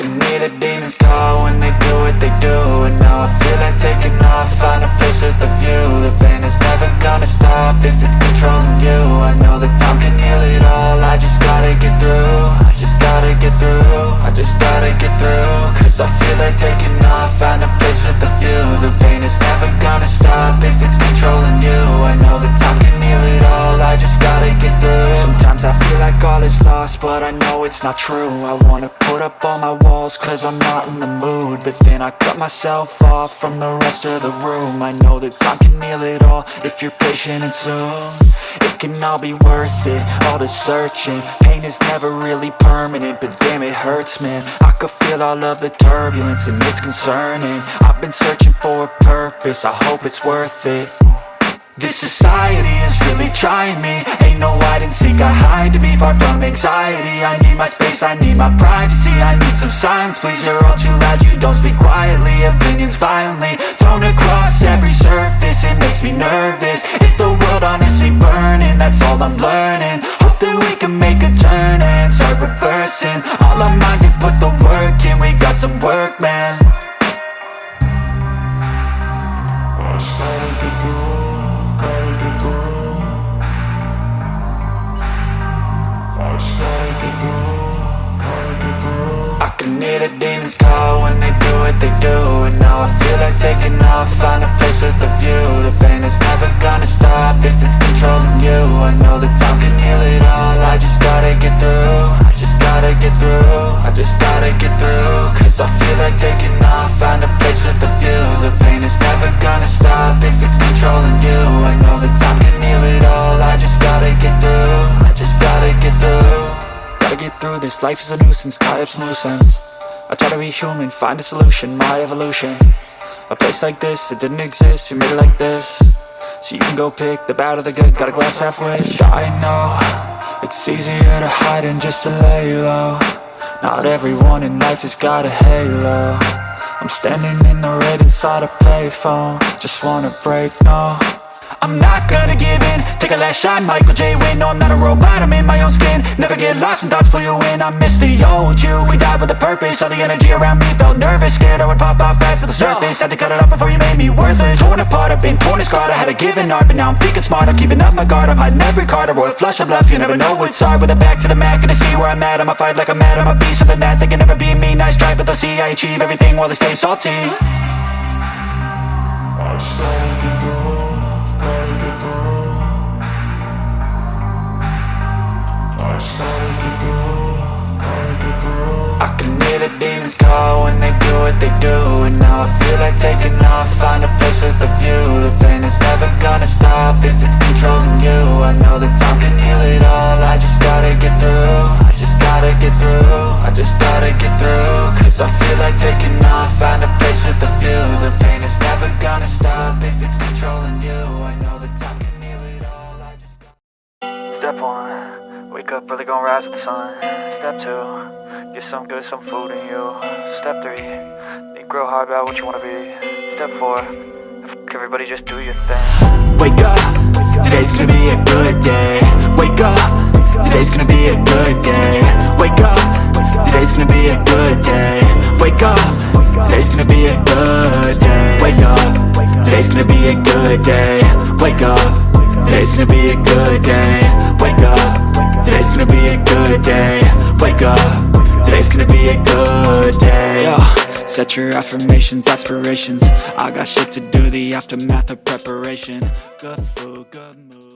can hear the demons call when they do what they do. And now I feel like taking off, find a place with a view. The pain is never gonna stop if it's controlling you. I know that time can heal it all, I just gotta get through. I just gotta get through, I just gotta get through. Cause I feel like taking off, find a place with a view. The pain is never gonna stop if it's controlling you. I know that time can heal it all, I just gotta get through. Sometimes I feel like all is lost, but I know it's not true. I wanna put up all my walls cause I'm not in the mood, but then I cut myself off from the rest of the room. I know that time can heal it all if you're patient and soon. It can all be worth it, all the searching. Pain is never really permanent, but damn it hurts, man. I could feel all of the turbulence and it's concerning. I've been searching for a purpose, I hope it's worth it. This society is really trying me. Ain't no hide and seek, I hide to be far from anxiety. I need my space, I need my privacy. I need some silence, please, you're all too loud. You don't speak quietly, opinions violently thrown across every surface. It makes me nervous, it's the world honestly burning. That's all I'm learning, hope that we can make a turn and start reversing. All our minds and put the work in, we got some work, man. I can hear the demons call when they do what they do. And now I feel like taking off, find a place with a view. The pain is never gonna stop if it's controlling you. I know that time can heal it all, I just gotta get through. I just gotta get through, I just gotta get through. Cause I feel like taking off, find a place with a view. The pain is never gonna stop if it's controlling you. I know that time can heal it all, I just gotta get through. I just gotta get through. Gotta get through this, life is a nuisance, tie up some loose ends. I try to be human, find a solution, my evolution. A place like this, it didn't exist, we made it like this. So you can go pick the bad or the good, got a glass halfway. I know, it's easier to hide than just to lay low. Not everyone in life has got a halo. I'm standing in the red inside a payphone, just wanna break, no. I'm not gonna give in, take a last shot, Michael J. Win. No, I'm not a robot, I'm in my own skin. Never get lost when thoughts pull you in. I miss the old you, we died with a purpose. All the energy around me felt nervous, scared I would pop off fast to the surface. Had to cut it off before you made me worthless. Torn apart, I've been torn and scarred. I had a given art, but now I'm thinking smart. I'm keeping up my guard, I'm hiding every card. A royal flush of love, you never know what's hard. With a back to the mat, gonna see where I'm at. I'ma fight like I'm mad, I'ma be something that they can never be me. Nice try, but they'll see I achieve everything while they stay salty. I can hear the demons call when they do what they do. And now I feel like taking off, find a place with a view. The pain is never gonna stop if it's controlling you. I know that time can heal it all, I just gotta get through. I just gotta get through, I just gotta get through. Cause I feel like taking off, find a place with a view. The pain is never gonna stop if it's controlling you. I know that time can heal it all, I just gotta... Step 1, wake up early, gon' rise with the sun. Step 2, get some good, some food in you. Step 3, think real hard about what you wanna be. Step 4, fuck everybody, just do your thing. Wake up, today's gonna be a good day. Wake up, today's gonna be a good day. Wake up, today's gonna be a good day. Wake up, today's gonna be a good day. Wake up, today's gonna be a good day. Wake up, today's gonna be a good day. Wake up, today's gonna be a good day. Wake up, today's gonna be a good day. Yo, set your affirmations, aspirations. I got shit to do, the aftermath of preparation. Good food, good mood.